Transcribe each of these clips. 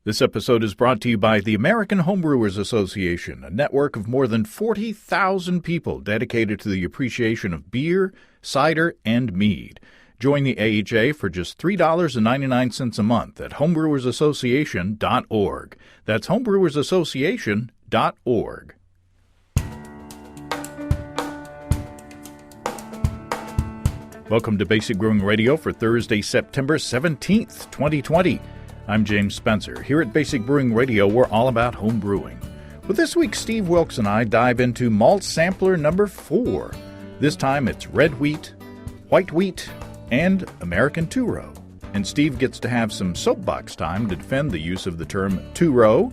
This episode is brought to you by the American Homebrewers Association, a network of more than 40,000 people dedicated to the appreciation of beer, cider, and mead. Join the AHA for just $3.99 a month at homebrewersassociation.org. That's homebrewersassociation.org. Welcome to Basic Brewing Radio for Thursday, September 17th, 2020. I'm James Spencer. Here at Basic Brewing Radio, we're all about home brewing. But this week, Steve Wilkes and I dive into Malt Sampler number 4. This time, it's red wheat, white wheat, and American two-row. And Steve gets to have some soapbox time to defend the use of the term two-row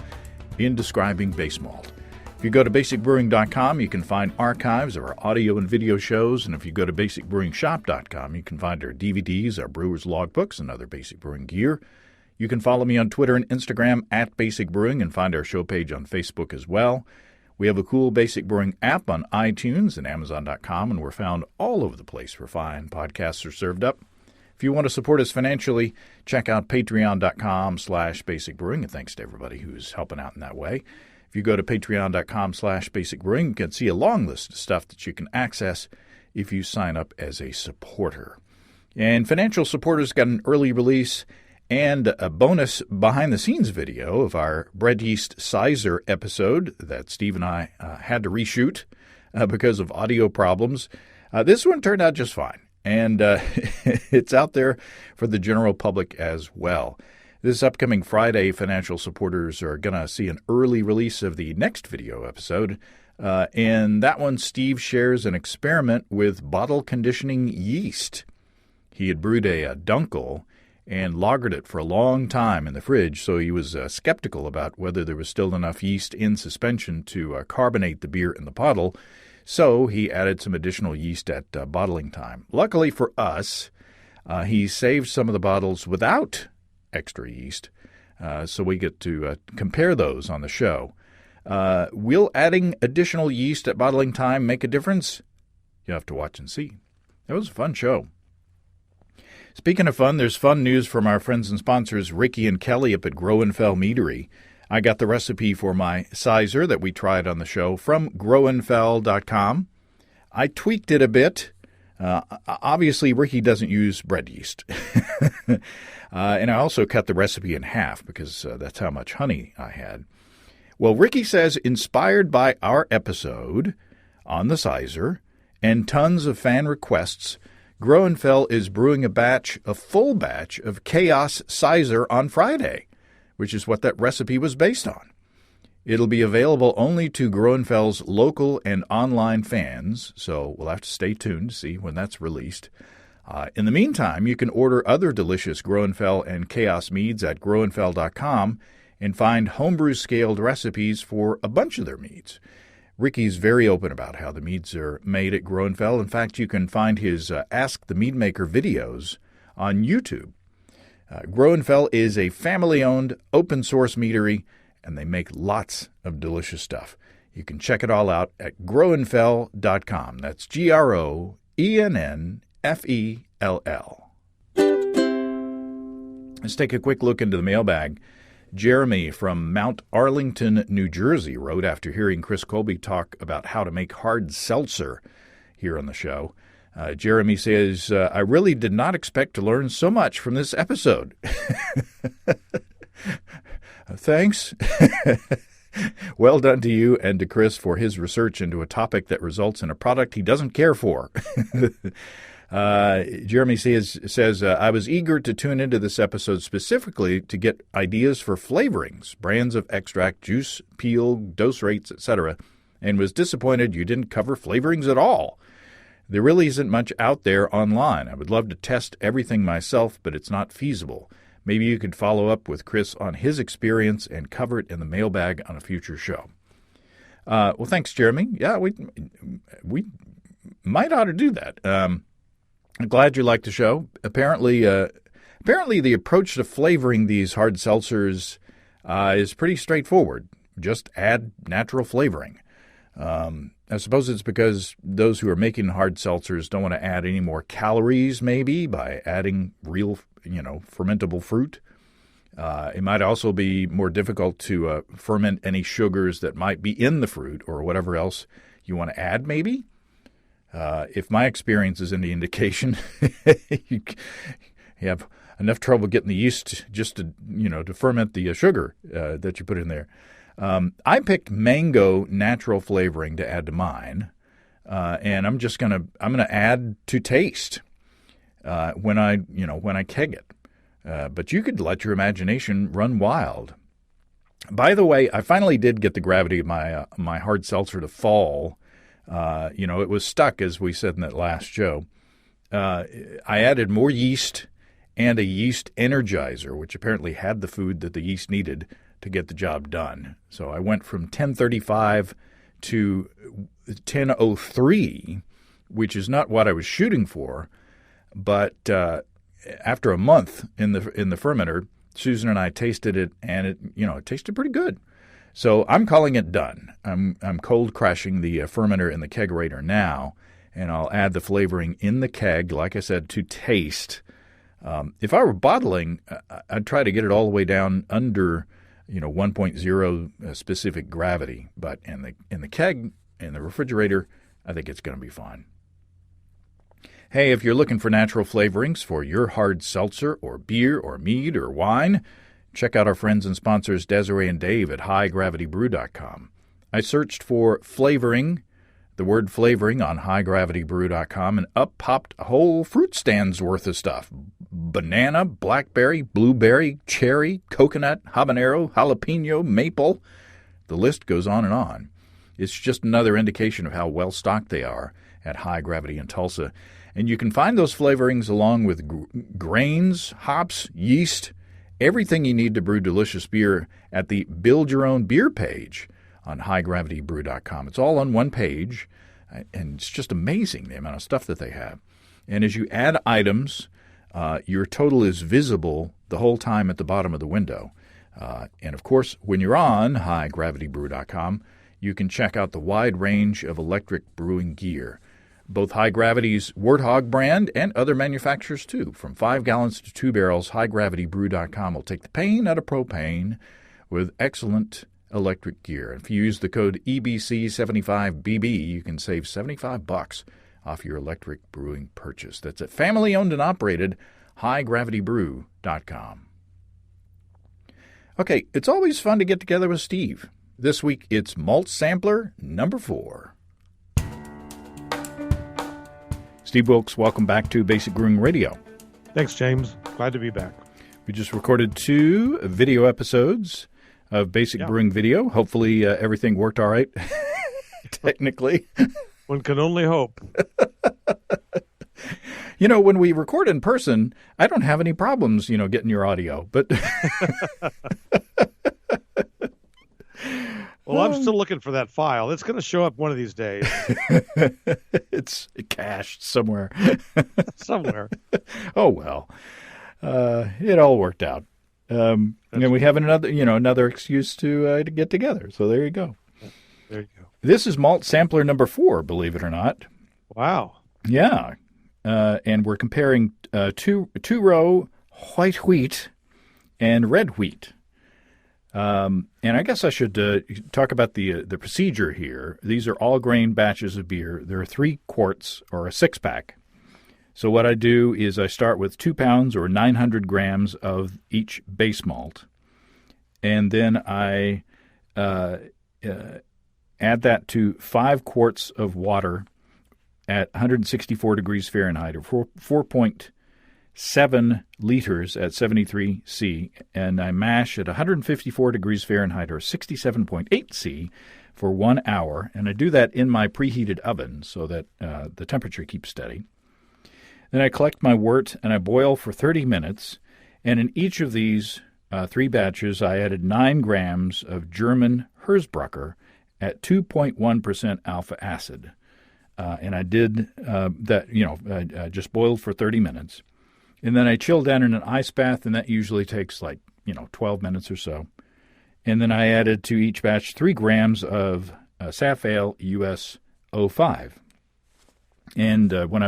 in describing base malt. If you go to basicbrewing.com, you can find archives of our audio and video shows. And if you go to basicbrewingshop.com, you can find our DVDs, our brewer's logbooks, and other basic brewing gear. You can follow me on Twitter and Instagram at Basic Brewing and find our show page on Facebook as well. We have a cool Basic Brewing app on iTunes and Amazon.com, and we're found all over the place where fine podcasts are served up. If you want to support us financially, check out patreon.com/basicbrewing, and thanks to everybody who's helping out in that way. If you go to patreon.com/basicbrewing, you can see a long list of stuff that you can access if you sign up as a supporter. And financial supporters got an early release and a bonus behind-the-scenes video of our bread yeast sizer episode that Steve and I had to reshoot because of audio problems. This one turned out just fine, and it's out there for the general public as well. This upcoming Friday, financial supporters are going to see an early release of the next video episode. And that one, Steve shares an experiment with bottle conditioning yeast. He had brewed a Dunkel and lagered it for a long time in the fridge, so he was skeptical about whether there was still enough yeast in suspension to carbonate the beer in the bottle. So he added some additional yeast at bottling time. Luckily for us, he saved some of the bottles without extra yeast, so we get to compare those on the show. Will adding additional yeast at bottling time make a difference? You'll have to watch and see. It was a fun show. Speaking of fun, there's fun news from our friends and sponsors, Ricky and Kelly up at Groenfell Meadery. I got the recipe for my sizer that we tried on the show from groenfell.com. I tweaked it a bit. Obviously, Ricky doesn't use bread yeast. And I also cut the recipe in half because that's how much honey I had. Well, Ricky says, inspired by our episode on the sizer and tons of fan requests, Groenfell is brewing a full batch of Chaos Sizer on Friday, which is what that recipe was based on. It'll be available only to Groenfell's local and online fans, so we'll have to stay tuned to see when that's released. In the meantime, you can order other delicious Groenfell and Chaos meads at groenfell.com and find homebrew-scaled recipes for a bunch of their meads. Ricky's very open about how the meads are made at Groenfell. In fact, you can find his Ask the Mead Maker videos on YouTube. Groenfell is a family-owned, open-source meadery, and they make lots of delicious stuff. You can check it all out at groenfell.com. That's GROENNFELL. Let's take a quick look into the mailbag. Jeremy from Mount Arlington, New Jersey, wrote after hearing Chris Colby talk about how to make hard seltzer here on the show. Jeremy says, I really did not expect to learn so much from this episode. Thanks. Well done to you and to Chris for his research into a topic that results in a product he doesn't care for. Jeremy says, I was eager to tune into this episode specifically to get ideas for flavorings, brands of extract, juice, peel, dose rates, etc., and was disappointed you didn't cover flavorings at all. There really isn't much out there online. I would love to test everything myself, but it's not feasible. Maybe you could follow up with Chris on his experience and cover it in the mailbag on a future show. Well, thanks, Jeremy. Yeah, we might ought to do that. I'm glad you liked the show. Apparently the approach to flavoring these hard seltzers is pretty straightforward. Just add natural flavoring. I suppose it's because those who are making hard seltzers don't want to add any more calories, maybe, by adding real, fermentable fruit. It might also be more difficult to ferment any sugars that might be in the fruit or whatever else you want to add, maybe. If my experience is any indication, you have enough trouble getting the yeast just to ferment the sugar that you put in there. I picked mango natural flavoring to add to mine, and I'm gonna add to taste when I keg it. But you could let your imagination run wild. By the way, I finally did get the gravity of my hard seltzer to fall. It was stuck, as we said in that last show. I added more yeast and a yeast energizer, which apparently had the food that the yeast needed to get the job done. So I went from 1035 to 1003, which is not what I was shooting for. But after a month in the fermenter, Susan and I tasted it, and it tasted pretty good. So I'm calling it done. I'm cold crashing the fermenter in the kegerator now, and I'll add the flavoring in the keg, like I said, to taste. If I were bottling, I'd try to get it all the way down under 1.0 specific gravity. But in the keg, in the refrigerator, I think it's going to be fine. Hey, if you're looking for natural flavorings for your hard seltzer or beer or mead or wine, check out our friends and sponsors Desiree and Dave at highgravitybrew.com. I searched for flavoring, the word flavoring, on highgravitybrew.com, and up popped a whole fruit stand's worth of stuff. Banana, blackberry, blueberry, cherry, coconut, habanero, jalapeno, maple. The list goes on and on. It's just another indication of how well stocked they are at High Gravity in Tulsa. And you can find those flavorings along with grains, hops, yeast, everything you need to brew delicious beer at the Build Your Own Beer page on highgravitybrew.com. It's all on one page, and it's just amazing the amount of stuff that they have. And as you add items, your total is visible the whole time at the bottom of the window. And, of course, when you're on highgravitybrew.com, you can check out the wide range of electric brewing gear. Both High Gravity's Warthog brand and other manufacturers, too. From 5 gallons to 2 barrels, highgravitybrew.com will take the pain out of propane with excellent electric gear. If you use the code EBC75BB, you can save $75 off your electric brewing purchase. That's at family-owned and operated highgravitybrew.com. Okay, it's always fun to get together with Steve. This week, it's Malt Sampler number 4. Steve Wilkes, welcome back to Basic Brewing Radio. Thanks, James. Glad to be back. We just recorded 2 video episodes of Basic Brewing Video. Hopefully everything worked all right, technically. One can only hope. When we record in person, I don't have any problems, getting your audio. But Well, I'm still looking for that file. It's going to show up one of these days. It's cached somewhere. Somewhere. Oh, well. It all worked out. And we have another excuse to get together. So there you go. There you go. This is Malt Sampler number 4, believe it or not. Wow. Yeah. And we're comparing two-row white wheat and red wheat. And I guess I should talk about the procedure here. These are all grain batches of beer. There are 3 quarts or a 6-pack. So what I do is I start with 2 pounds or 900 grams of each base malt. And then I add that to 5 quarts of water at 164 degrees Fahrenheit or 4.7 liters at 73 C, and I mash at 154 degrees Fahrenheit or 67.8 C for 1 hour, and I do that in my preheated oven so that the temperature keeps steady. Then I collect my wort and I boil for 30 minutes, and in each of these 3 batches I added 9 grams of German Hersbrucker at 2.1% alpha acid. And I did that, I just boiled for 30 minutes. And then I chill down in an ice bath, and that usually takes 12 minutes or so. And then I added to each batch 3 grams of Saf Ale US 05. And when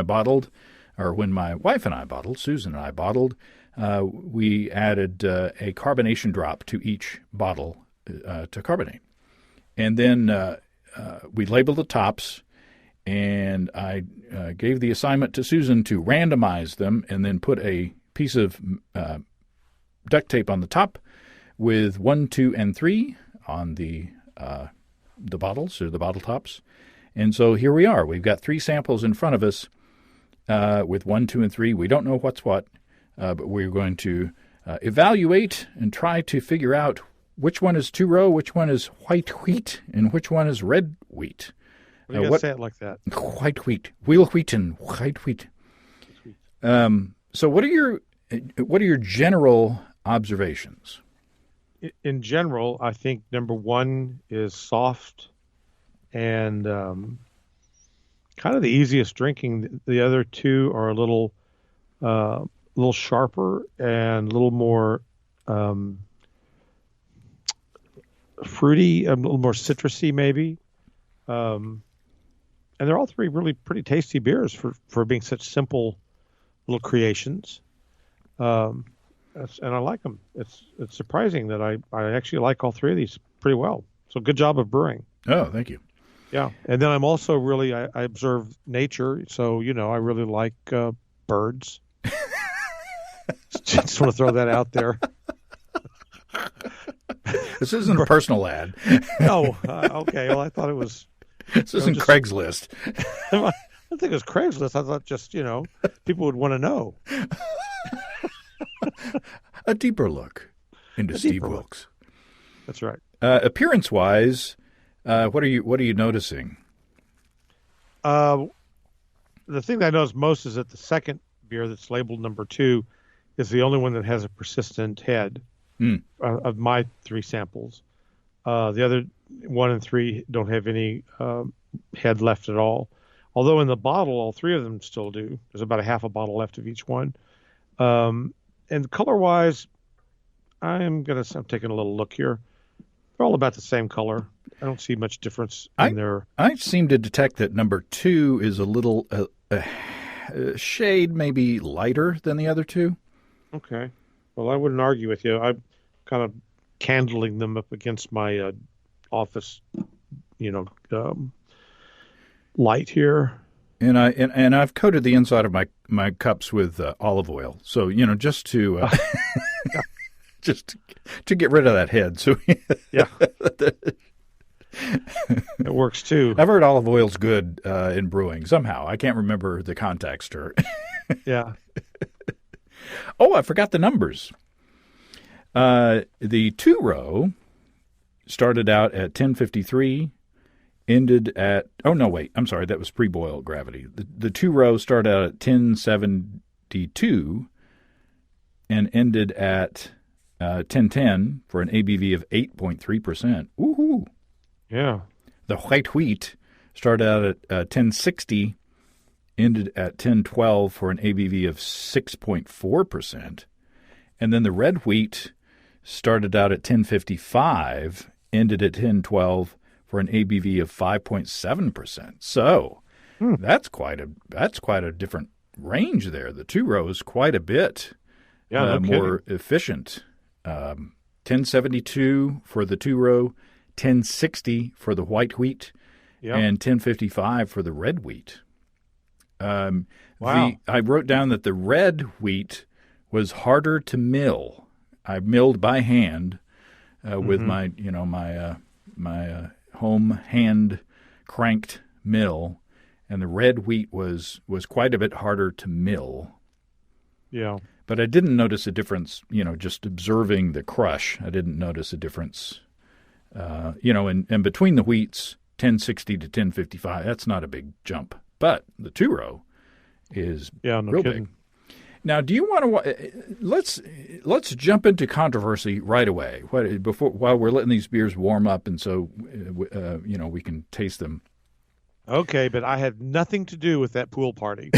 my wife and I bottled, Susan and I bottled, we added a carbonation drop to each bottle to carbonate. And then we labeled the tops, and I gave the assignment to Susan to randomize them and then put a piece of duct tape on the top with 1, 2, and 3 on the bottles or the bottle tops. And so here we are. We've got 3 samples in front of us with 1, 2, and 3. We don't know what's what, but we're going to evaluate and try to figure out which one is two-row, which one is white wheat, and which one is red wheat. You got to say it like that. White wheat, wheel wheaten, white wheat. So what are your general observations? In general, I think number 1 is soft and kind of the easiest drinking. The other 2 are a little sharper and a little more fruity, a little more citrusy, maybe. And they're all 3 really pretty tasty beers for being such simple little creations. And I like them. It's surprising that I actually like all 3 of these pretty well. So good job of brewing. Oh, thank you. Yeah. And then I'm also really, I observe nature. So, I really like birds. Just want to throw that out there. This isn't a personal ad. Oh, okay. Well, I thought it was. This isn't Craigslist. I don't think it was Craigslist. I thought just, people would want to know. A deeper look into Steve Wilkes. That's right. Appearance-wise, what are you noticing? The thing that I notice most is that the second beer that's labeled number 2 is the only one that has a persistent head of my 3 samples. The other 1 and 3 don't have any head left at all. Although in the bottle, all 3 of them still do. There's about a half a bottle left of each one. And color-wise, I'm taking a little look here. They're all about the same color. I don't see much difference in their. I seem to detect that number 2 is a little a shade maybe lighter than the other 2. Okay. Well, I wouldn't argue with you. I'm kind of candling them up against my office, light here. And I've coated the inside of my cups with olive oil. So, just to just to get rid of that head. So yeah. It works too. I've heard olive oil's good in brewing somehow. I can't remember the context or yeah. Oh, I forgot the numbers. The 2-row started out at 1053, ended at that was pre-boil gravity. The 2-row started out at 1072 and ended at 1010 for an ABV of 8.3%. Woohoo! Yeah. The white wheat started out at 1060, ended at 1012 for an ABV of 6.4%. And then the red wheat started out at 1055, ended at 1012 for an ABV of 5.7%. So that's quite a different range there. The 2-row is quite a bit more efficient. 1072 for the 2-row, 1060 for the white wheat, and 1055 for the red wheat. Wow. I wrote down that the red wheat was harder to mill. I milled by hand with my home hand cranked mill, and the red wheat was quite a bit harder to mill. Yeah. But I didn't notice a difference, just observing the crush. I didn't notice a difference, and between the wheats, 1060 to 1055, that's not a big jump. But the 2-row is real big. Now, do you want to let's jump into controversy right away while we're letting these beers warm up, and so we can taste them. Okay, but I had nothing to do with that pool party.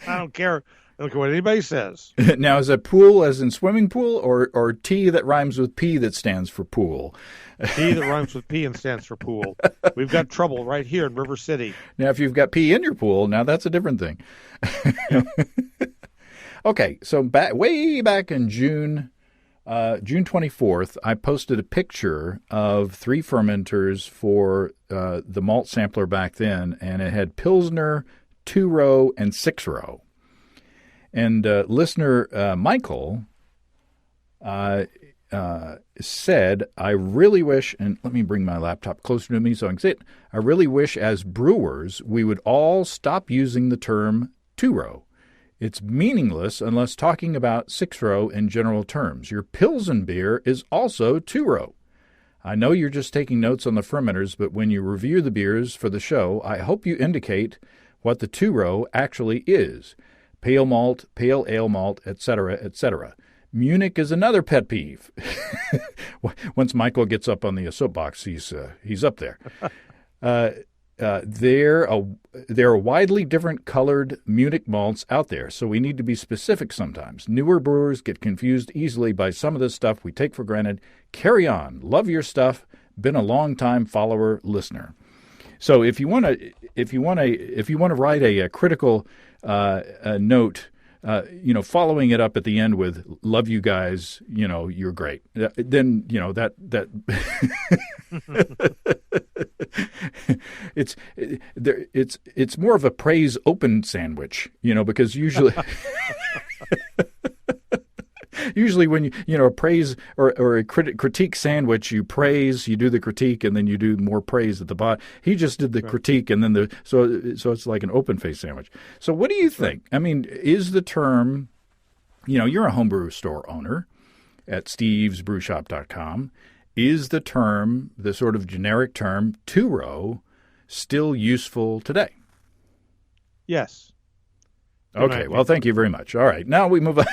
I don't care. I don't care what anybody says. Now, is that pool as in swimming pool, or T that rhymes with P that stands for pool? P that rhymes with P and stands for pool. We've got trouble right here in River City. Now, if you've got P in your pool, now that's a different thing. Okay, so way back in June 24th, I posted a picture of 3 fermenters for the malt sampler back then, and it had Pilsner, 2-row, and 6-row. And listener Michael said, I really wish, and let me bring my laptop closer to me so I can see it, I really wish as brewers we would all stop using the term 2-row. It's meaningless unless talking about 6-row in general terms. Your Pilsen beer is also 2-row. I know you're just taking notes on the fermenters, but when you review the beers for the show, I hope you indicate what the 2-row actually is. Pale malt, pale ale malt, etc., etc. Munich is another pet peeve. Once Michael gets up on the soapbox, he's up there. There are widely different colored Munich malts out there, so we need to be specific sometimes. Newer brewers get confused easily by some of this stuff we take for granted. Carry on. Love your stuff. Been a long-time follower, listener. So if you want to write a critical note, following it up at the end with "love you guys," you're great. Then that it's more of a praise open sandwich, because usually. Usually when a praise or a critique sandwich, you praise, you do the critique, and then you do more praise at the bottom. He just did the critique, and then so it's like an open face sandwich. So what do you think? I mean, is the term, you're a homebrew store owner at stevesbrewshop.com. Is the term, the sort of generic term 2-row, still useful today? Yes. Okay. Well, thank you very much. All right. Now we move on.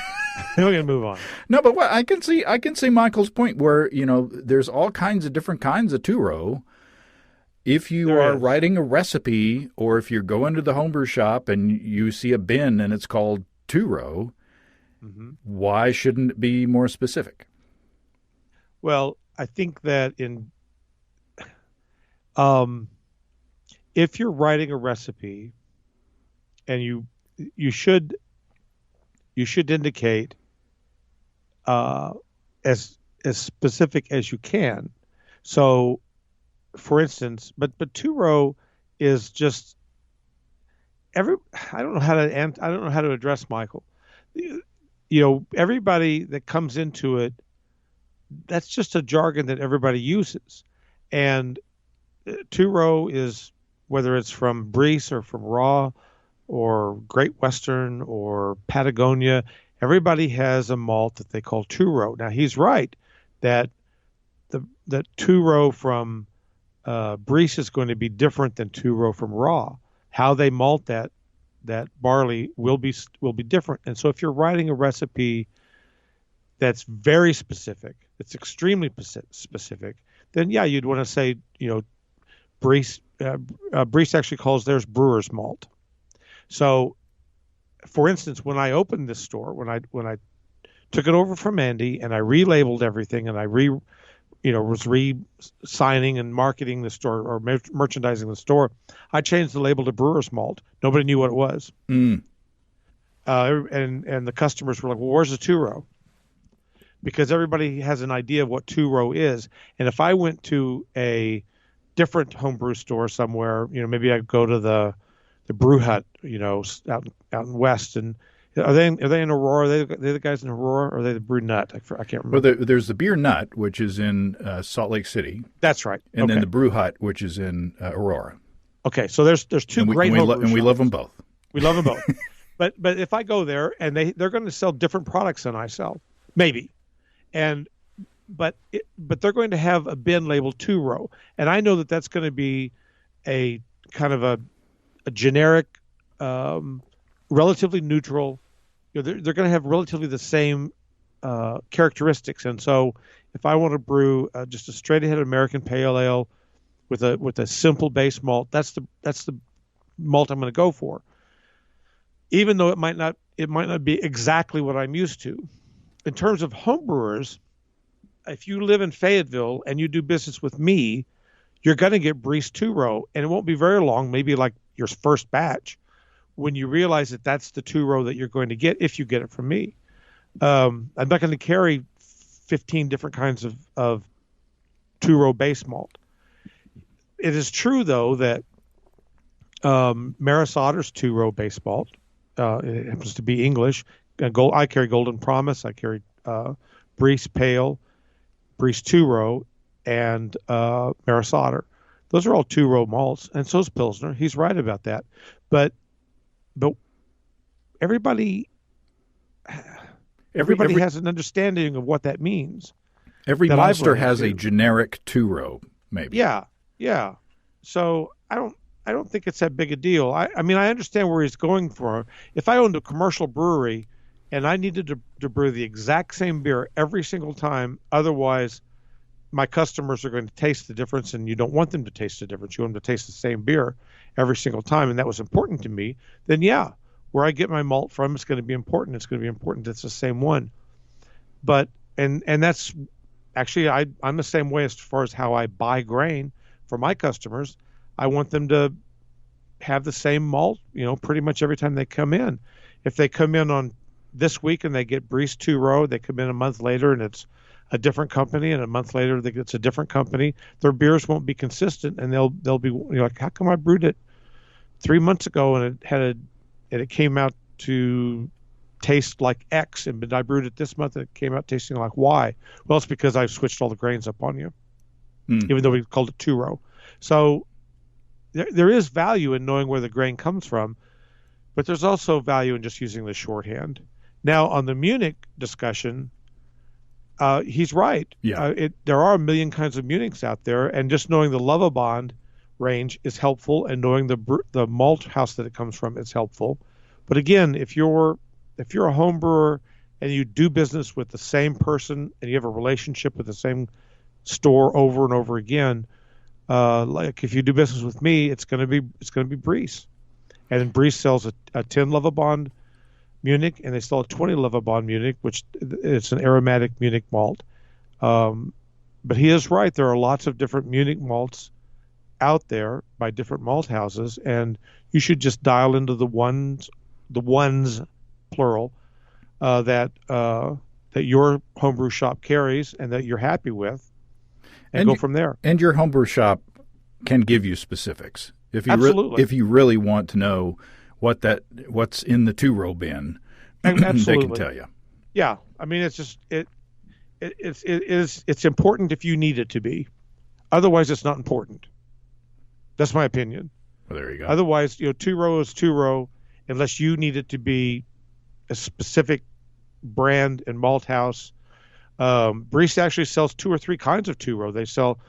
We're going to move on. No, but what I can see Michael's point where, there's all kinds of different kinds of 2-row. If you are writing a recipe, or if you're going to the homebrew shop and you see a bin and it's called 2-row, why shouldn't it be more specific? Well, I think that if you're writing a recipe, and you should indicate as specific as you can. So, for instance, but 2-row is just I don't know how to address Michael. Everybody that comes into it, that's just a jargon that everybody uses, and 2-row is, whether it's from Briess or from Raw or Great Western or Patagonia, everybody has a malt that they call 2-row. Now, he's right that the 2-row from Briess is going to be different than 2-row from Raw. How they malt that barley will be different. And so if you're writing a recipe that's very specific, it's extremely specific, then yeah, you'd want to say, Briess actually calls theirs brewer's malt. So, for instance, when I opened this store, when I took it over from Andy and I relabeled everything, and I was re-signing and marketing the store, or merchandising the store, I changed the label to brewer's malt. Nobody knew what it was. And the customers were like, well, where's the 2-row? Because everybody has an idea of what 2-row is. And if I went to a different homebrew store somewhere, maybe I'd go to the Brew Hut, out in West, and are they in Aurora? Are they the guys in Aurora, or are they the Brew Nut? I can't remember. Well, there's the Beer Nut, which is in Salt Lake City. That's right. And then the Brew Hut, which is in Aurora. Okay, so there's two great homebrew shops. And we love them both. We love them both. But if I go there, and they're going to sell different products than I sell, maybe, but they're going to have a bin labeled 2-row, and I know that that's going to be a kind of a generic, relatively neutral. They're going to have relatively the same characteristics, and so if I want to brew just a straight ahead American pale ale with a simple base malt, that's the malt I'm going to go for. Even though it might not be exactly what I'm used to. In terms of homebrewers, if you live in Fayetteville and you do business with me, you're going to get Briess 2-row, and it won't be very long, maybe like your first batch, when you realize that that's the two-row that you're going to get if you get it from me. I'm not going to carry 15 different kinds of two-row base malt. It is true, though, that Maris Otter's two-row base malt, it happens to be English. I carry Golden Promise. I carry Brice Pale, Brice two-row, and Maris Otter. Those are all two-row malts, and so's Pilsner. He's right about that. But everybody has an understanding of what that means. Every monster has a generic two-row, maybe. Yeah. So I don't think it's that big a deal. I mean, I understand where he's going for. If I owned a commercial brewery and I needed to brew the exact same beer every single time, otherwise my customers are going to taste the difference, and you don't want them to taste the difference. You want them to taste the same beer every single time, and that was important to me. Then yeah, where I get my malt from, it's going to be important. It's going to be important that it's the same one. But and that's actually I'm the same way as far as how I buy grain for my customers. I want them to have the same malt, pretty much every time they come in. If they come in on this week and they get Brice two-row, they come in a month later and it's a different company, and a month later it's a different company. Their beers won't be consistent, and they'll be like, how come I brewed it 3 months ago and it came out to taste like X, and I brewed it this month and it came out tasting like Y? Well, it's because I've switched all the grains up on you, even though we called it two-row. So there is value in knowing where the grain comes from, but there's also value in just using the shorthand. Now, on the Munich discussion, he's right. Yeah. There are a million kinds of Munichs out there, and just knowing the Lovabond range is helpful, and knowing the malt house that it comes from is helpful. But again, if you're a home brewer and you do business with the same person and you have a relationship with the same store over and over again, like if you do business with me, it's going to be Brice, and Brice sells a 10 Lovabond Munich, and they sell a 20 Lovabond Munich, which it's an aromatic Munich malt. But he is right. There are lots of different Munich malts out there by different malt houses, and you should just dial into the ones plural that your homebrew shop carries and that you're happy with, and go from there. And your homebrew shop can give you specifics if you if you really want to know what's in the two-row bin. Absolutely. They can tell you. Yeah, I mean, it's just it's important if you need it to be. Otherwise, it's not important. That's my opinion. Well, there you go. Otherwise, two-row is two-row, unless you need it to be a specific brand and malt house. Brice actually sells 2 or 3 kinds of two-row. They sell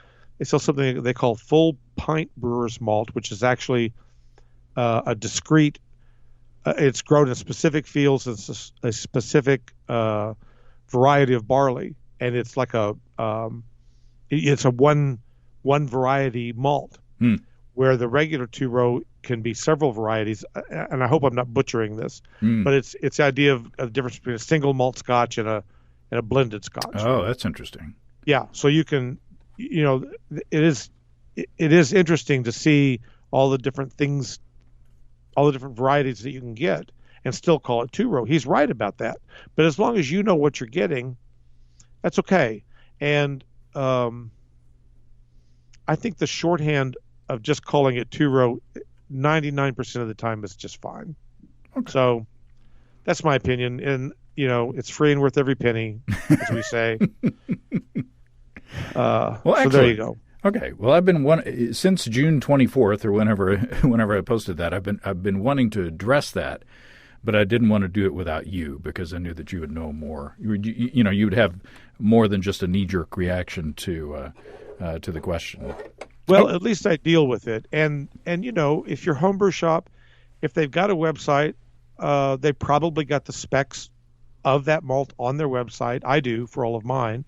something they call full pint brewer's malt, which is actually a discrete. It's grown in specific fields and a specific variety of barley, and it's like it's a one variety malt, where the regular two-row can be several varieties. And I hope I'm not butchering this, but it's the idea of the difference between a single malt Scotch and a blended Scotch. Oh, that's interesting. Yeah, so you can, it is interesting to see all the different things, all the different varieties that you can get, and still call it two-row. He's right about that. But as long as you know what you're getting, that's okay. And I think the shorthand of just calling it two-row 99% of the time is just fine. Okay. So that's my opinion. And, it's free and worth every penny, as we say. Well, so there you go. Okay. Well, I've been since June 24th or whenever I posted that, I've been wanting to address that, but I didn't want to do it without you because I knew that you would know more. You would have more than just a knee-jerk reaction to the question. Well, at least I deal with it. And if your homebrew shop, if they've got a website, they probably got the specs of that malt on their website. I do for all of mine.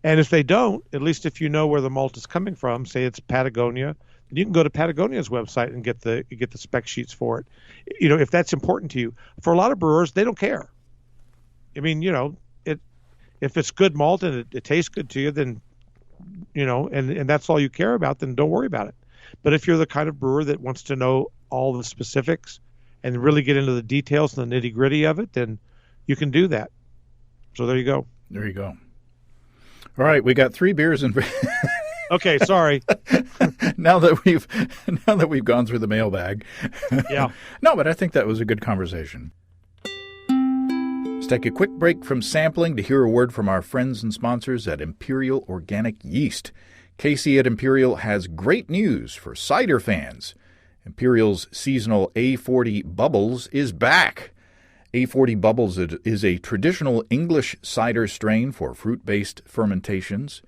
And if they don't, at least if you know where the malt is coming from, say it's Patagonia, you can go to Patagonia's website and get the spec sheets for it. If that's important to you. For a lot of brewers, they don't care. I mean, if it's good malt and it tastes good to you, then and that's all you care about, then don't worry about it. But if you're the kind of brewer that wants to know all the specifics and really get into the details and the nitty gritty of it, then you can do that. So there you go. There you go. All right, we got 3 beers in. Okay, sorry. now that we've gone through the mailbag. Yeah. No, but I think that was a good conversation. Let's take a quick break from sampling to hear a word from our friends and sponsors at Imperial Organic Yeast. Casey at Imperial has great news for cider fans. Imperial's seasonal A40 Bubbles is back. A40 Bubbles is a traditional English cider strain for fruit-based fermentations.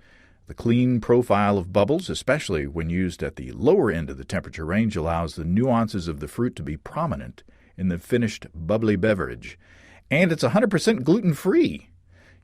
The clean profile of bubbles, especially when used at the lower end of the temperature range, allows the nuances of the fruit to be prominent in the finished bubbly beverage. And it's 100% gluten-free.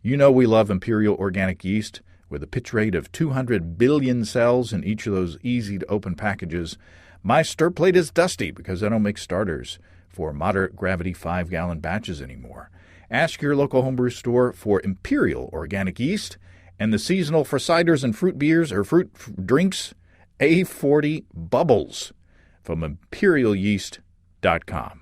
You know we love Imperial Organic Yeast. With a pitch rate of 200 billion cells in each of those easy-to-open packages, my stir plate is dusty because I don't make starters for moderate gravity 5-gallon batches anymore. Ask your local homebrew store for Imperial Organic Yeast and the seasonal for ciders and fruit beers or fruit drinks, A40 Bubbles from imperialyeast.com.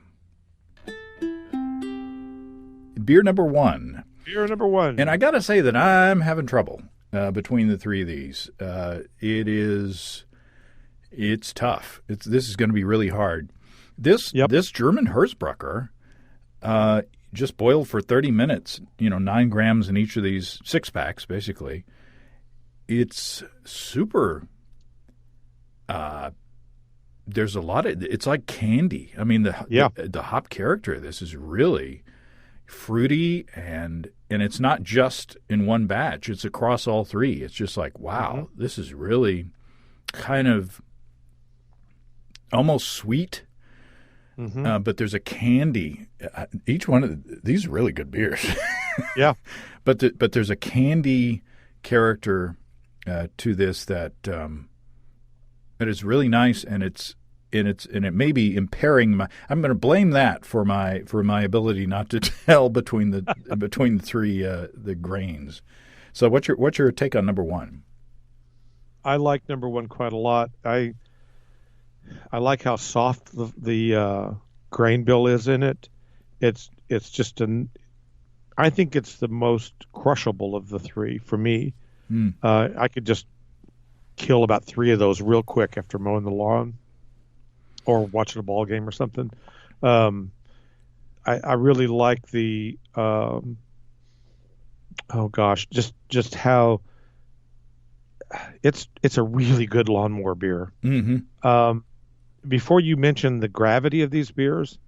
Beer number 1. Beer number 1. And I got to say that I'm having trouble between the 3 of these. It's tough. This is going to be really hard. This German Herzbrucker just boiled for 30 minutes, 9 grams in each of these 6-packs, basically. It's super there's a lot of – it's like candy. I mean, the hop character of this is really fruity, and it's not just in one batch. It's across all 3. It's just like, wow, this is really kind of almost sweet. But there's a candy. Each one of these are really good beers. Yeah, but there's a candy character to this that is really nice, and it may be impairing my. I'm going to blame that for my ability not to tell between the 3 the grains. So what's your take on number 1? I like number 1 quite a lot. I like how soft the grain bill is in it. It's just I think it's the most crushable of the 3 for me. I could just kill about 3 of those real quick after mowing the lawn or watching a ball game or something. I really like the just how it's a really good lawnmower beer. Before you mentioned the gravity of these beers,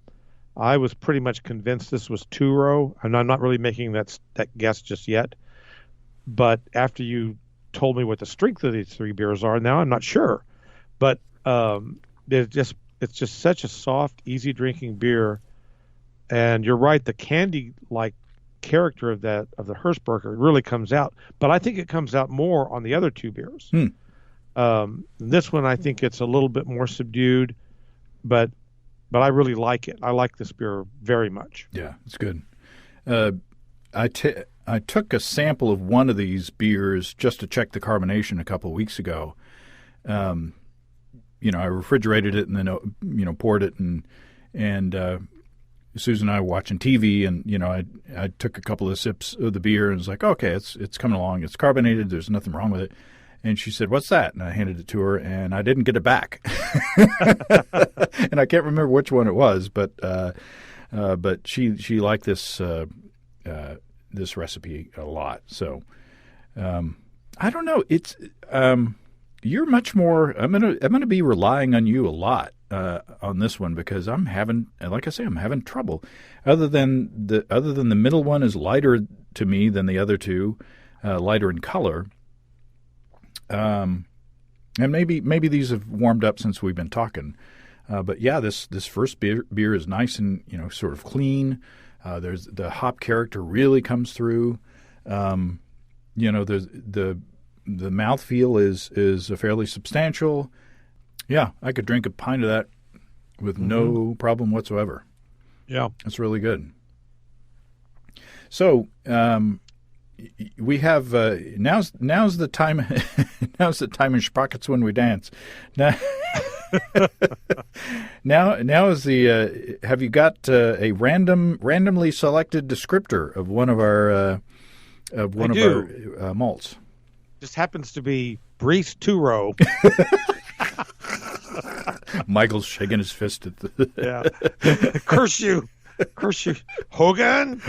I was pretty much convinced this was 2-row, and I'm not really making that guess just yet. But after you told me what the strength of these 3 beers are, now I'm not sure. But it's just such a soft, easy drinking beer. And you're right, the candy-like character of the Herzbrucker really comes out. But I think it comes out more on the other 2 beers. This one, I think it's a little bit more subdued, but I really like it. I like this beer very much. Yeah, it's good. I took a sample of one of these beers just to check the carbonation a couple of weeks ago. I refrigerated it and then poured it, and Susan and I were watching TV, and I took a couple of sips of the beer and was like, okay, it's coming along. It's carbonated. There's nothing wrong with it. And she said, "What's that?" And I handed it to her, and I didn't get it back. And I can't remember which one it was, but she liked this this recipe a lot. So I don't know. It's you're much more. I'm gonna be relying on you a lot on this one because I'm having trouble. Other than the middle one is lighter to me than the other 2, lighter in color. And maybe these have warmed up since we've been talking. But yeah, this first beer is nice and sort of clean. There's the hop character really comes through. The mouthfeel is fairly substantial. Yeah, I could drink a pint of that with no problem whatsoever. Yeah, it's really good. So we have now's the time now's the time in Sprockets when we dance. Now, Now is the have you got a randomly selected descriptor of one of our malts? Just happens to be Brice Two-Row. Michael's shaking his fist at the Yeah. Curse you, Hogan.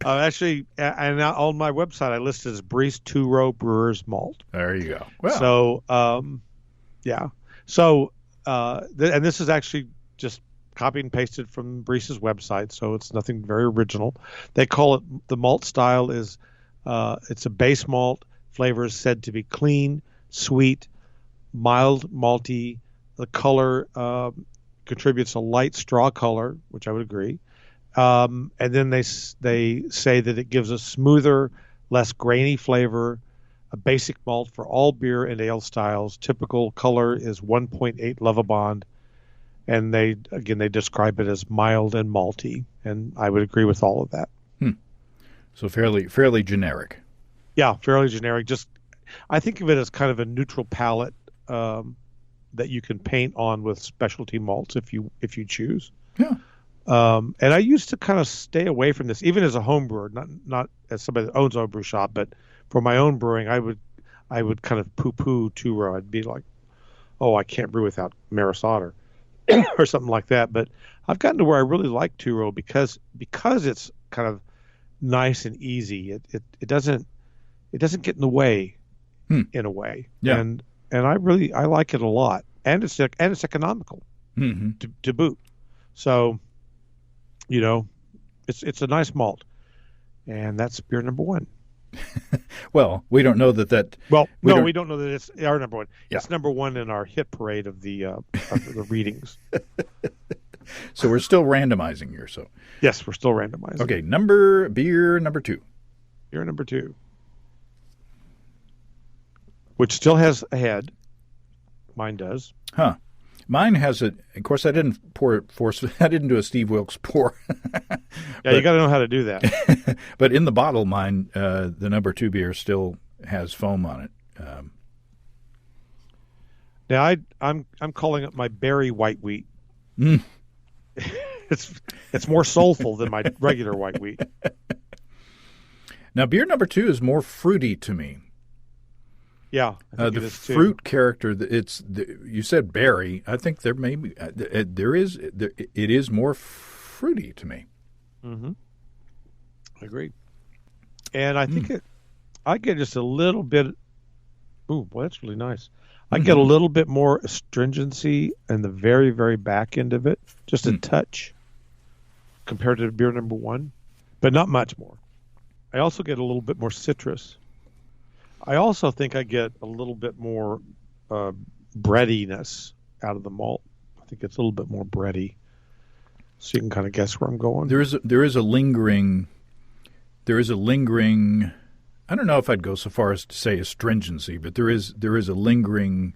Actually, and on my website, I listed as Brice Two-Row Brewers Malt. There you go. Well. So, yeah. So, and this is actually just copied and pasted from Brice's website, so it's nothing very original. They call it, the malt style is, it's a base malt. Flavor is said to be clean, sweet, mild, malty. The color contributes a light straw color, which I would agree. And then they say that it gives a smoother, less grainy flavor, a basic malt for all beer and ale styles. Typical color is 1.8 Lovibond, and they describe it as mild and malty, and I would agree with all of that. So fairly generic. Yeah, fairly generic. Just I think of it as kind of a neutral palette that you can paint on with specialty malts if you choose. Yeah. And I used to kind of stay away from this, even as a home brewer, not as somebody that owns a brew shop, but for my own brewing, I would kind of poo-poo Two-Row. I'd be like, oh, I can't brew without Maris Otter or something like that. But I've gotten to where I really like Two-Row because it's kind of nice and easy. It doesn't get in the way in a way. Yeah. And I like it a lot. And it's economical to boot. So, it's a nice malt, and that's beer number one. Well, we don't know that. Well, we don't know that it's our number one. Yeah. It's number one in our hit parade of the readings. So we're still randomizing here. So yes, we're still randomizing. Okay, beer number two. Beer number two, which still has a head. Mine does. Huh. Mine has of course, I didn't I didn't do a Steve Wilkes pour. Yeah, you got to know how to do that. But in the bottle, mine, the number two beer still has foam on it. Now I'm calling it my berry white wheat. It's more soulful than my regular white wheat. Now, beer number two is more fruity to me. Yeah, I think the it is too. fruit character. You said berry. I think there may be it is more fruity to me. Mm-hmm. Agreed. And I think I get just a little bit. Ooh, boy, that's really nice. I get a little bit more astringency in the very, very back end of it, just a touch compared to beer number one, but not much more. I also get a little bit more citrus. I also think I get a little bit more breadiness out of the malt. I think it's a little bit more bready, so you can kind of guess where I'm going. There is a lingering. I don't know if I'd go so far as to say astringency, but there is a lingering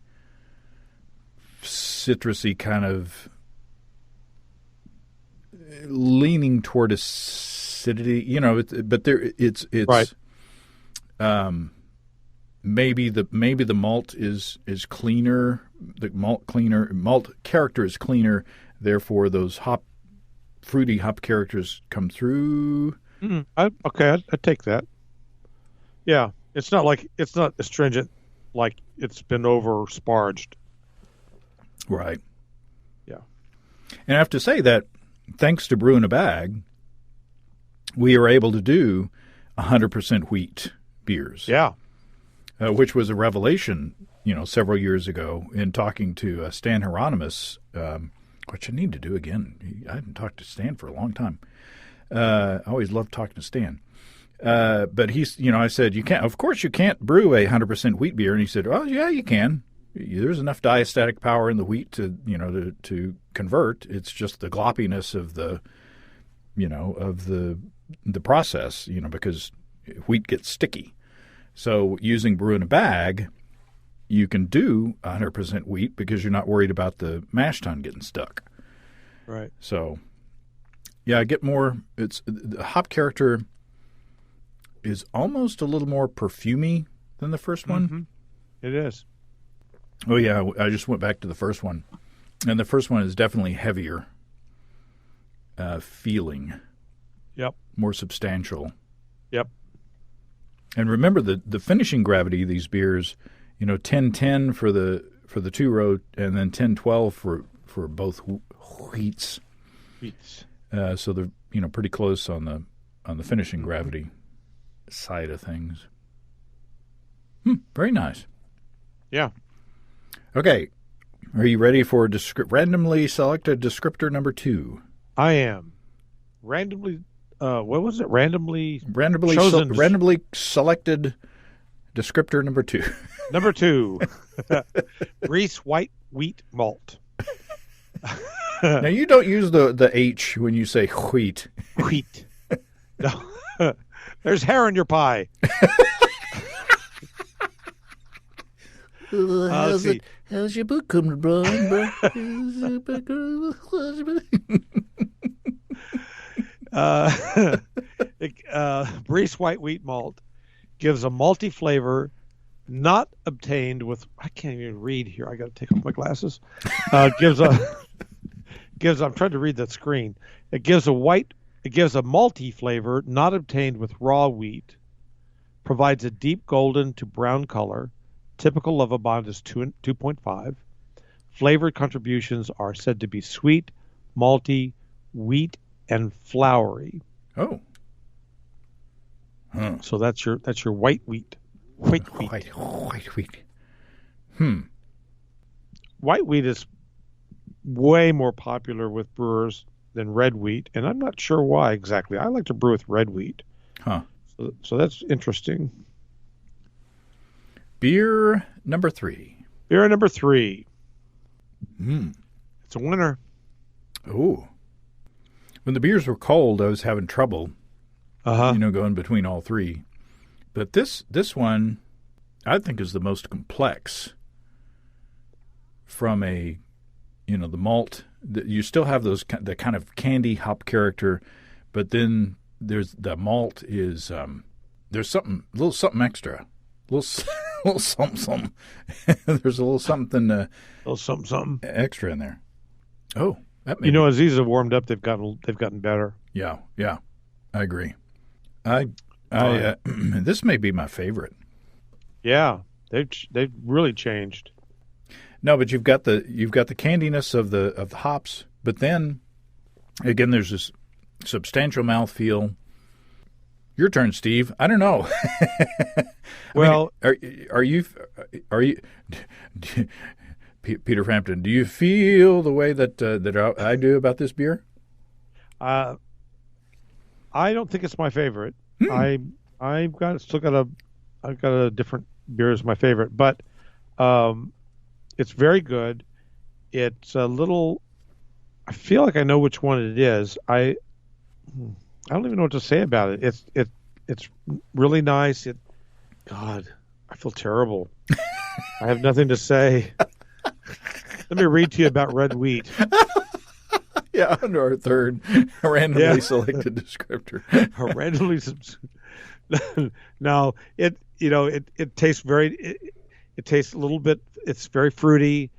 citrusy kind of leaning toward acidity. But it's right. Maybe the malt is cleaner. The malt character is cleaner. Therefore, those fruity hop characters come through. I'd take that. Yeah, it's not astringent, like it's been over sparged. Right. Yeah. And I have to say that thanks to Brew in a Bag, we are able to do 100% wheat beers. Yeah. Which was a revelation, several years ago in talking to Stan Hieronymus, which I need to do again. I haven't talked to Stan for a long time. I always loved talking to Stan. But I said, of course you can't brew a 100% wheat beer. And he said, well, yeah, you can. There's enough diastatic power in the wheat to convert. It's just the gloppiness of the process, because wheat gets sticky. So using Brew in a Bag, you can do 100% wheat because you're not worried about the mash tun getting stuck. Right. So, yeah, I get more. The hop character is almost a little more perfumey than the first one. Mm-hmm. It is. Oh, yeah. I just went back to the first one. And the first one is definitely heavier feeling. Yep. More substantial. Yep. And remember the finishing gravity of these beers, 10-10 for the 2-row and then 10-12 for both wheats. So they're pretty close on the finishing gravity side of things. Very nice. Yeah. Okay. Are you ready for randomly selected descriptor number 2? I am. Randomly what was it? Randomly selected descriptor number 2. Number 2. Briess white wheat malt. Now you don't use the H when you say wheat. Wheat. No. There's hair in your pie. How's your book coming, bro? Briess white wheat malt gives a malty flavor not obtained with. I can't even read here. I got to take off my glasses. Gives. I'm trying to read that screen. It gives a malty flavor not obtained with raw wheat. Provides a deep golden to brown color. Typical Lovibond is 2.5. Flavored contributions are said to be sweet, malty, wheat, and flowery. Oh. Huh. So that's your white wheat. White wheat. White wheat. White wheat is way more popular with brewers than red wheat, and I'm not sure why exactly. I like to brew with red wheat. Huh. So that's interesting. Beer number 3. Beer number 3. It's a winner. Oh. When the beers were cold, I was having trouble, going between all 3. But this one, I think, is the most complex from the malt. You still have the kind of candy hop character, but then there's the malt is there's a little something extra, little something. There's a little something, something extra in there. Oh, that may as these have warmed up, they've gotten better. Yeah, I agree. This may be my favorite. Yeah, they've really changed. No, but you've got the candiness of the hops, but then again there's this substantial mouthfeel. Your turn, Steve. I don't know. Well, are you Peter Frampton? Do you feel the way that I do about this beer? I don't think it's my favorite. I've got a different beer as my favorite, but it's very good. It's a little. I feel like I know which one it is. I don't even know what to say about it. It's really nice. God, I feel terrible. I have nothing to say. Let me read to you about red wheat. Yeah, under our third randomly selected descriptor. No, it tastes it tastes a little bit. It's very fruity.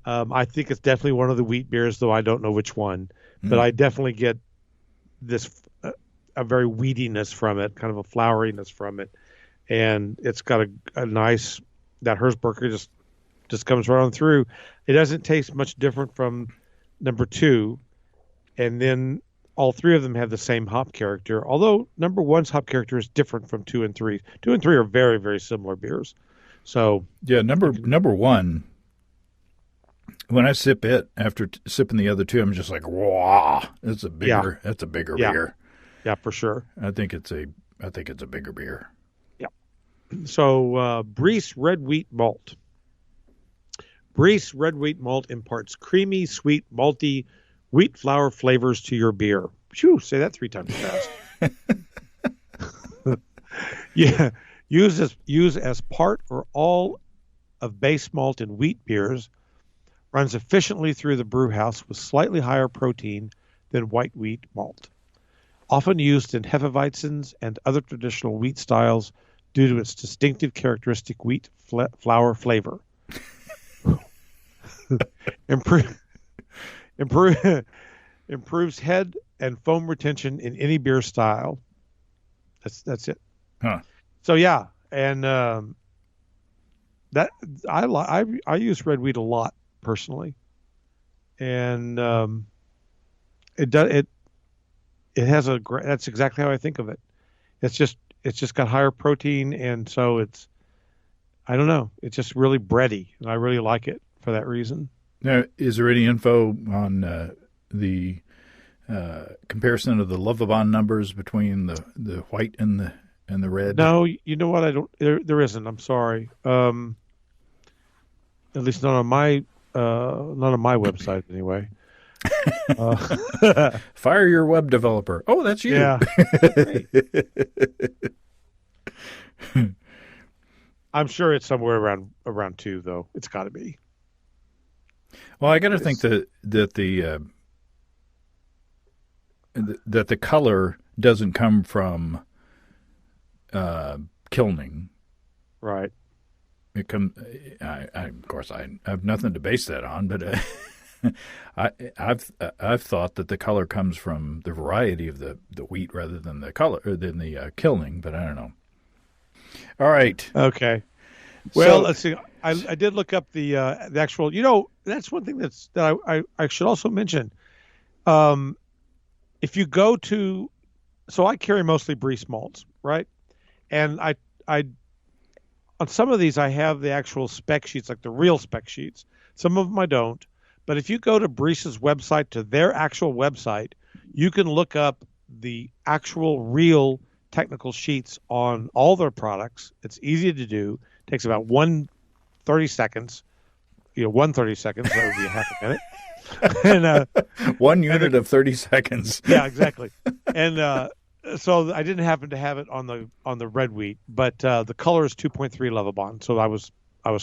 I think it's definitely one of the wheat beers, though I don't know which one. But I definitely get this a very wheatiness from it, kind of a floweriness from it, and it's got a nice that Herzberger just comes right on through. It doesn't taste much different from number 2, and then all 3 of them have the same hop character. Although number 1's hop character is different from 2 and 3. 2 and 3 are very, very similar beers. So yeah, number 1. When I sip it after sipping the other 2, I'm just like, wow, that's a bigger beer. Yeah, for sure. I think it's a bigger beer. Yeah. So Briess red wheat malt. Briess red wheat malt imparts creamy, sweet, malty, wheat flour flavors to your beer. Phew, say that 3 times fast. Yeah. Use as part or all of base malt in wheat beers. Runs efficiently through the brew house with slightly higher protein than white wheat malt. Often used in Hefeweizens and other traditional wheat styles due to its distinctive characteristic wheat flour flavor. Improve, improve, improves head and foam retention in any beer style. That's it. Huh. So yeah, and that I use red wheat a lot personally, and it does it has that's exactly how I think of it. It's just got higher protein, and so I don't know, it's just really bready, and I really like it for that reason. Now, is there any info on the comparison of the Lovabond numbers between the white and the red? No, you know what? I don't. There isn't. I'm sorry. At least not on my website anyway. Fire your web developer. Oh, that's you. Yeah. I'm sure it's somewhere around 2, though. It's got to be. Well, I got to think that the color doesn't come from kilning. Right. It comes. Of course, I have nothing to base that on, but I've thought that the color comes from the variety of the wheat rather than the color or than the kilning. But I don't know. All right. Okay. Well, let's see. I did look up the actual. That's one thing that I should also mention. If you go to, so I carry mostly Briess malts, right? And I on some of these I have the actual spec sheets, like the real spec sheets. Some of them I don't. But if you go to Briess's website, to their actual website, you can look up the actual real technical sheets on all their products. It's easy to do. It takes about 30 seconds. 130 seconds. That would be a half a minute. And 1 unit of 30 seconds. Yeah, exactly. And so I didn't happen to have it on the red wheat, but the color is 2.3 Lovabond. So I was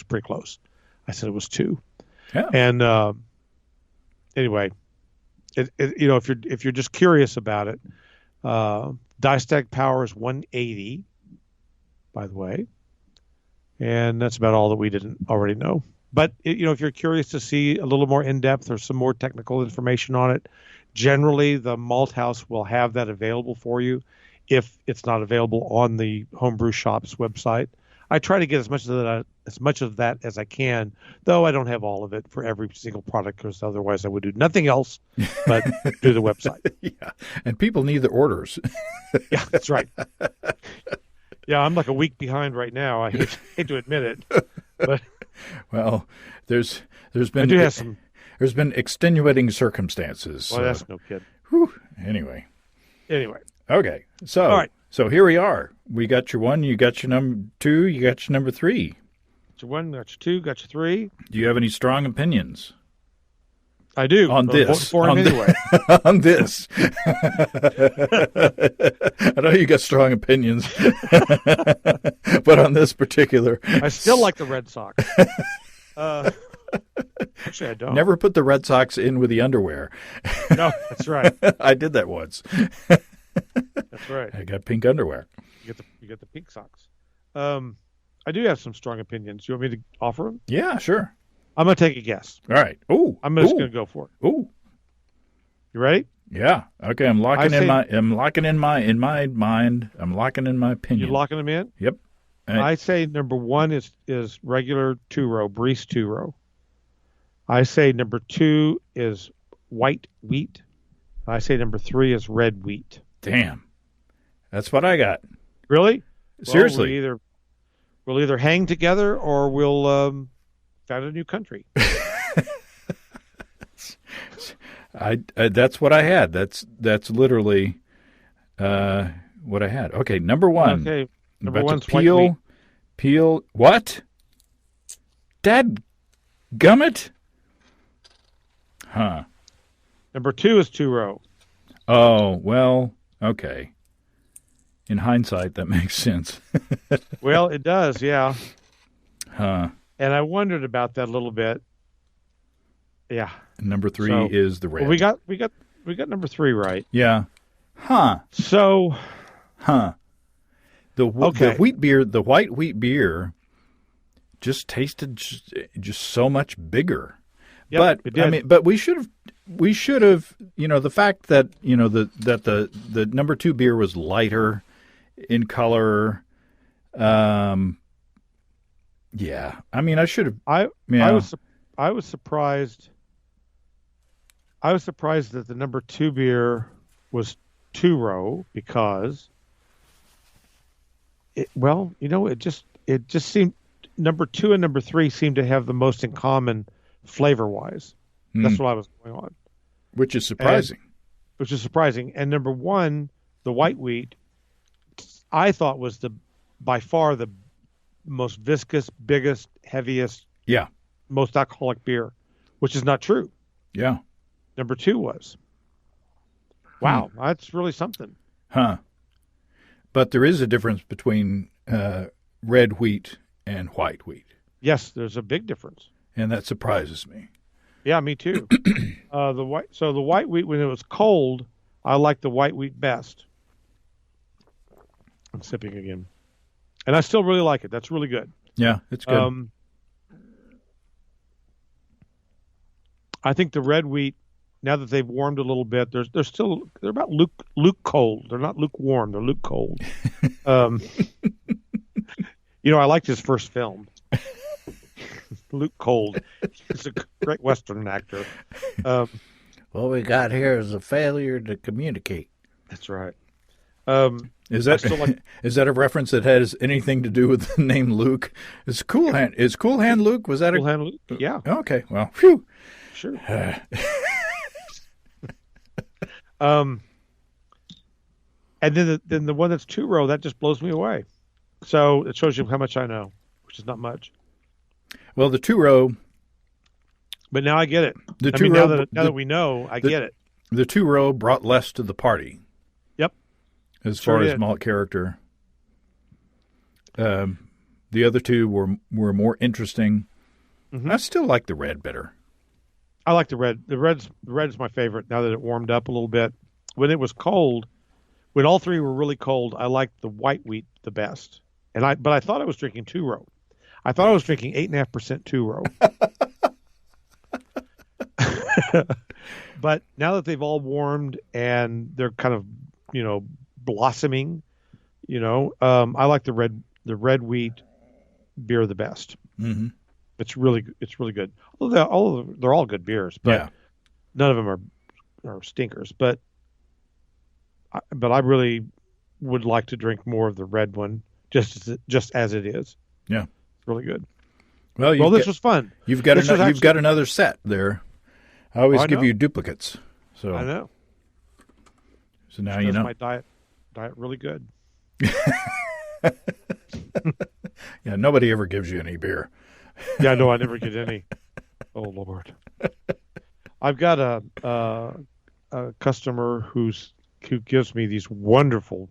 pretty close. I said it was 2. Yeah. And anyway, if you're just curious about it, die stack power is 180, by the way, and that's about all that we didn't already know. But if you're curious to see a little more in depth or some more technical information on it, generally the Malt House will have that available for you if it's not available on the Homebrew Shop's website. I try to get as much of that as I can, though I don't have all of it for every single product, because otherwise I would do nothing else but do the website. Yeah, and people need the orders. Yeah, that's right. Yeah, I'm like a week behind right now. I hate to admit it, but well, there's been extenuating circumstances. Well, that's no kid. Whew. Anyway. Okay. So, all right. So here we are. We got your 1, you got your number 2, you got your number 3. Got your 1, got your 2, got your 3. Do you have any strong opinions? I do. On this. For him anyway. On this. I know you got strong opinions, but on this particular. I still like the Red Sox. Actually, I don't. Never put the Red Sox in with the underwear. No, that's right. I did that once. That's right. I got pink underwear. You get the pink socks. I do have some strong opinions. You want me to offer them? Yeah, sure. I'm going to take a guess. All right. Ooh. I'm just going to go for it. Ooh. You ready? Yeah. Okay. I'm locking in my mind. I'm locking in my opinion. You locking them in? Yep. I say number 1 is regular 2-row, Briess 2-row. I say number 2 is white wheat. I say number 3 is red wheat. Damn. That's what I got. Really? Seriously. Well, we'll either hang together or we'll found a new country. That's what I had. That's literally what I had. Okay, number 1. Okay, number About 1's to white wheat. Peel. What? Dad gummit? Huh. Number 2 is 2-row. Oh, well, okay. In hindsight, that makes sense. Well, it does, yeah. Huh. And I wondered about that a little bit. Yeah. Number 3 is the red. Well, we got number 3 right. Yeah. Huh. So. Huh. The wheat beer, the white wheat beer, just tasted just so much bigger. Yep, it did. I mean, but we should have, the fact that, the number 2 beer was lighter in color. Yeah. I mean, I should have. I was surprised. I was surprised that the number 2 beer was 2-row because it just seemed number 2 and number 3 seemed to have the most in common flavor-wise. That's what I was going on. Which is surprising. And number 1, the white wheat, I thought was by far the most viscous, biggest, heaviest, most alcoholic beer, which is not true. Yeah. Number 2 was. Wow, that's really something. Huh. But there is a difference between red wheat and white wheat. Yes, there's a big difference. And that surprises me. Yeah, me too. The white wheat, when it was cold, I liked the white wheat best. I'm sipping again. And I still really like it. That's really good. Yeah, it's good. I think the red wheat, now that they've warmed a little bit, they're about luke cold. They're not lukewarm. They're luke cold. I liked his first film. Luke Cold. He's a great Western actor. What we got here is a failure to communicate. That's right. Is that a reference that has anything to do with the name Luke? Is Cool Hand Luke? Was that Cool Hand Luke? Yeah. Okay. Well, phew. Sure. And then the one that's 2-row, that just blows me away. So it shows you how much I know, which is not much. Well, the 2-row. But now I get it. Now that we know, I get it. The 2-row brought less to the party. Yep. As far as malt character. The other 2 were more interesting. Mm-hmm. I still like the red better. I like the red. The red's my favorite now that it warmed up a little bit. When it was cold, when all 3 were really cold, I liked the white wheat the best. But I thought I was drinking 2-row. I thought I was drinking 8.5% 2-row. But now that they've all warmed and they're kind of, blossoming, I like the red wheat beer the best. Mm-hmm. It's really good. Although they're all good beers, but none of them are stinkers. But I really would like to drink more of the red one, just as it is. Yeah. Really good. Well, this was fun. You've got another set there. I always give you duplicates. So I know. So now you know. My diet really good. Yeah, nobody ever gives you any beer. Yeah, no, I never get any. Oh Lord. I've got a customer who gives me these wonderful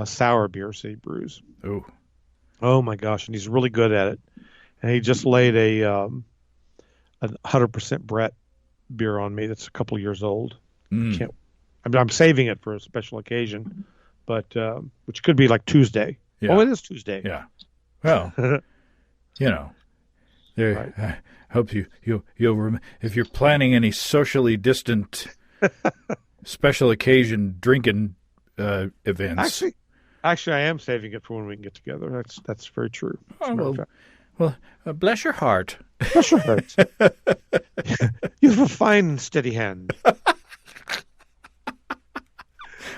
sour beers that he brews. Ooh. Oh my gosh, and he's really good at it. And he just laid a 100% Brett beer on me that's a couple years old. I'm saving it for a special occasion, but which could be like Tuesday. Yeah. Oh, it is Tuesday. Yeah. Well, right. I hope you'll if you're planning any socially distant special occasion drinking events. Actually, I am saving it for when we can get together. That's very true. Well, bless your heart. Bless your heart. You have a fine, steady hand.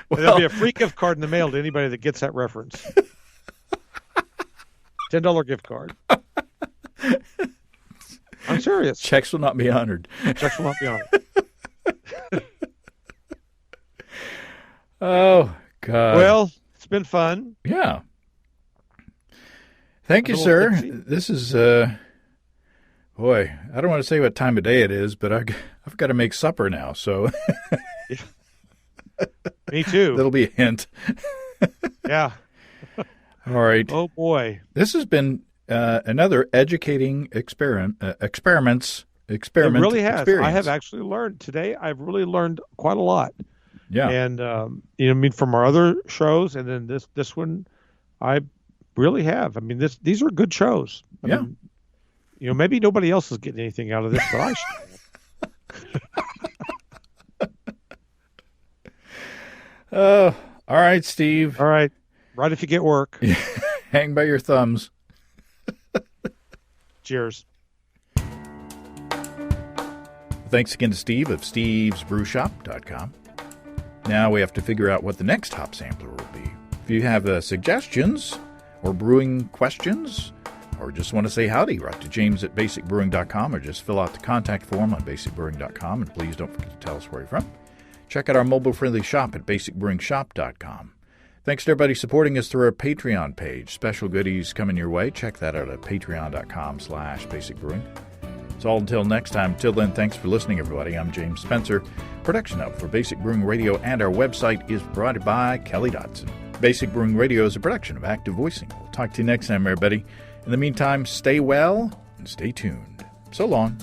There'll be a free gift card in the mail to anybody that gets that reference. $10 gift card. I'm serious. Checks will not be honored. Checks will not be honored. Oh, God. Well, it's been fun. Yeah. Thank you, sir. This is, boy, I don't want to say what time of day it is, but I've got to make supper now, so. Me too. That'll be a hint. Yeah. All right. Oh, boy. This has been another educating experiment. It really has. Experience. I have actually learned today. I've really learned quite a lot. Yeah. And, from our other shows and then this one, I really have. I mean, these are good shows. I mean, maybe nobody else is getting anything out of this, but I should. All right, Steve. All right. Right if you get work. Hang by your thumbs. Cheers. Thanks again to Steve of stevesbrewshop.com. Now we have to figure out what the next hop sampler will be. If you have suggestions or brewing questions, or just want to say howdy, write to james@basicbrewing.com or just fill out the contact form on basicbrewing.com. And please don't forget to tell us where you're from. Check out our mobile-friendly shop at basicbrewingshop.com. Thanks to everybody supporting us through our Patreon page. Special goodies coming your way. Check that out at patreon.com/basicbrewing. So until next time, till then, thanks for listening, everybody. I'm James Spencer. Production help for Basic Brewing Radio and our website is brought by Kelly Dodson. Basic Brewing Radio is a production of Active Voicing. We'll talk to you next time, everybody. In the meantime, stay well and stay tuned. So long.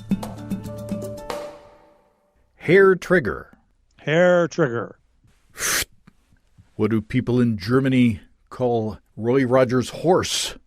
Hair trigger. Hair trigger. What do people in Germany call Roy Rogers' horse?